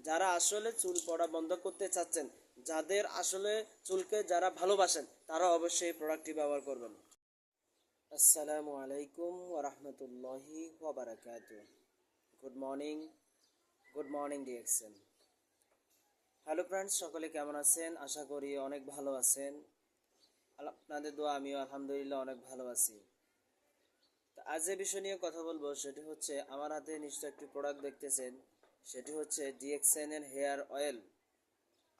যারা আসলে চুল পড়া বন্ধ করতে চাচ্ছেন, যাদের আসলে চুলকে যারা ভালোবাসেন, তারা অবশ্যই এই প্রোডাক্টটি ব্যবহার করবেন। আসসালামু আলাইকুম ওয়া রাহমাতুল্লাহি ওয়া বারাকাতুহু। Good morning, good morning DXN. Hello friends, সকলে কেমন আছেন? আশা করি অনেক ভালো আছেন। আপনাদের দোয়া আমিও আলহামদুলিল্লাহ অনেক ভালো আছি। তো আজ যে বিষয় নিয়ে কথা বলবো সেটি হচ্ছে, আমার হাতে নিশ্চয় একটি প্রোডাক্ট দেখতেছেন, সেটি হচ্ছে ডিএক্সএন এর হেয়ার অয়েল।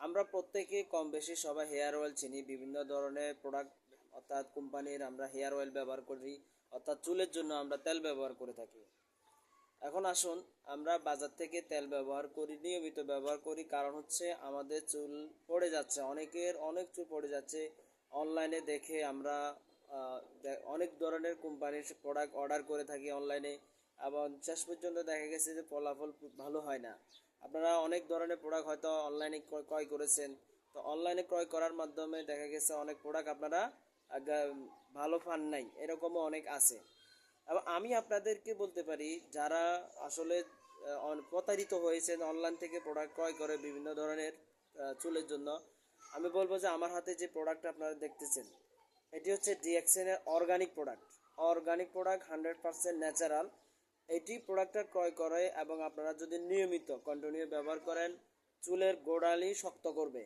আমরা প্রত্যেকেই কম বেশি সবাই হেয়ার অয়েল চিনি, বিভিন্ন ধরনের প্রোডাক্ট অর্থাৎ কোম্পানির আমরা হেয়ার অয়েল ব্যবহার করি, অর্থাৎ চুলের জন্য আমরা তেল ব্যবহার করে থাকি। এখন আসুন, আমরা বাজার থেকে তেল ব্যবহার করি, নিয়মিত ব্যবহার করি, কারণ হচ্ছে আমাদের চুল পড়ে যাচ্ছে, অনেকের অনেক চুল পড়ে যাচ্ছে। অনলাইনে দেখে আমরা অনেক ধরনের কোম্পানির প্রোডাক্ট অর্ডার করে থাকি অনলাইনে, এবং শেষ পর্যন্ত দেখা গেছে যে ফলাফল ভালো হয় না। আপনারা অনেক ধরনের প্রোডাক্ট হয়তো অনলাইনে ক্রয় করেছেন, তো অনলাইনে ক্রয় করার মাধ্যমে দেখা গেছে অনেক প্রোডাক্ট আপনারা ভালো পান নাই, এরকমও অনেক আছে। এবং আমি আপনাদেরকে বলতে পারি, যারা আসলে প্রতারিত হয়েছেন অনলাইন থেকে প্রোডাক্ট ক্রয় করে বিভিন্ন ধরনের চুলের জন্য, আমি বলবো যে আমার হাতে যে প্রোডাক্টটা আপনারা দেখতেছেন, এটি হচ্ছে ডিএক্সএন এর organic product. Organic product, 100% natural. এটি প্রোডাক্টটা ক্রয় করে এবং আপনারা যদি নিয়মিত কন্টিনিউ ব্যবহার করেন, চুলের গোড়ালি শক্ত করবে,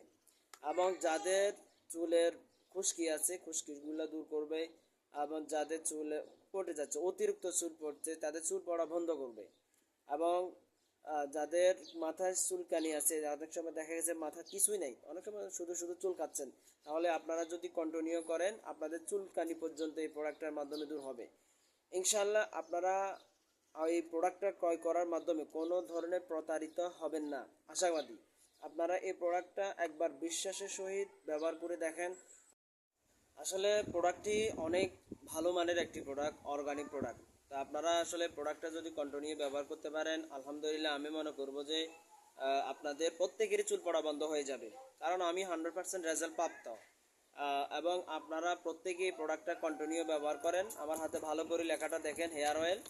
এবং যাদের চুলের খুশকি আছে খুশকিগুলো দূর করবে, এবং যাদের চুল পড়ে যাচ্ছে, অতিরিক্ত চুল পড়ছে, তাদের চুল পড়া বন্ধ করবে। এবং যাদের মাথায় চুলকানি আছে, অনেক সময় দেখা গেছে মাথা কিছুই নেই, অনেক সময় শুধু শুধু চুল কাটছেন, তাহলে আপনারা যদি কন্টিনিউ করেন, আপনাদের চুলকানি পর্যন্ত এই প্রোডাক্টের মাধ্যমে দূর হবে ইনশাল্লাহ। আপনারা এই প্রোডাক্টটা ক্রয় করার মাধ্যমে কোনো ধরনের প্রতারিত হবেন না, আশাবাদী। আপনারা এই প্রোডাক্টটা একবার বিশ্বাসের সহিত ব্যবহার করে দেখেন। আসলে প্রোডাক্টটি অনেক ভালো মানের একটি প্রোডাক্ট, অর্গানিক প্রোডাক্ট। তা আপনারা আসলে প্রোডাক্টটা যদি কন্টিনিউ ব্যবহার করতে পারেন, আলহামদুলিল্লাহ আমি মনে করব যে আপনাদের প্রত্যেকেরই চুল পড়া বন্ধ হয়ে যাবে, কারণ আমি 100% রেজাল্ট প্রাপ্ত। এবং আপনারা প্রত্যেকেই প্রোডাক্টটা কন্টিনিউ ব্যবহার করেন। আমার হাতে ভালো করে লেখাটা দেখেন, হেয়ার অয়েল।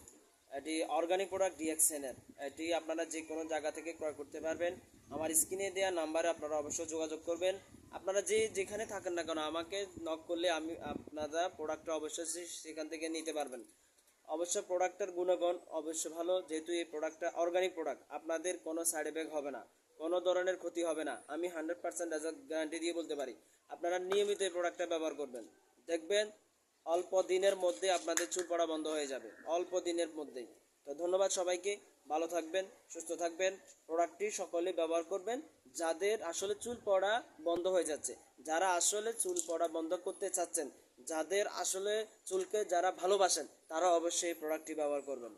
এটি অর্গানিক প্রোডাক্ট ডিএক্সএন এর। এটি আপনারা যে কোনো জায়গা থেকে ক্রয় করতে পারবেন। আমার স্ক্রিনে দেওয়া নাম্বারে আপনারা অবশ্যই যোগাযোগ করবেন। আপনারা যেখানে থাকেন না কেন, আমাকে নক করলে আমি আপনারা প্রোডাক্টটা অবশ্যই সেখান থেকে নিতে পারবেন। অবশ্য প্রোডাক্টের গুণগণ অবশ্য ভালো, যেহেতু এই প্রোডাক্টটা অর্গানিক প্রোডাক্ট, আপনাদের কোনো সাইড এফেক্ট হবে না, কোনো ধরনের ক্ষতি হবে না, আমি 100% রেজাল্ট গ্যারান্টি দিয়ে বলতে পারি। আপনারা নিয়মিত এই প্রোডাক্টটা ব্যবহার করবেন, দেখবেন অল্প দিনের মধ্যে আপনাদের চুল পড়া বন্ধ হয়ে যাবে, অল্প দিনের মধ্যেই। তো ধন্যবাদ সবাইকে, ভালো থাকবেন, সুস্থ থাকবেন। প্রোডাক্টটি সকলে ব্যবহার করবেন, যাদের আসলে চুল পড়া বন্ধ হয়ে যাচ্ছে, যারা আসলে চুল পড়া বন্ধ করতে চাচ্ছেন, যাদের আসলে চুলকে যারা ভালোবাসেন, তারা অবশ্যই এই প্রোডাক্টটি ব্যবহার করবেন।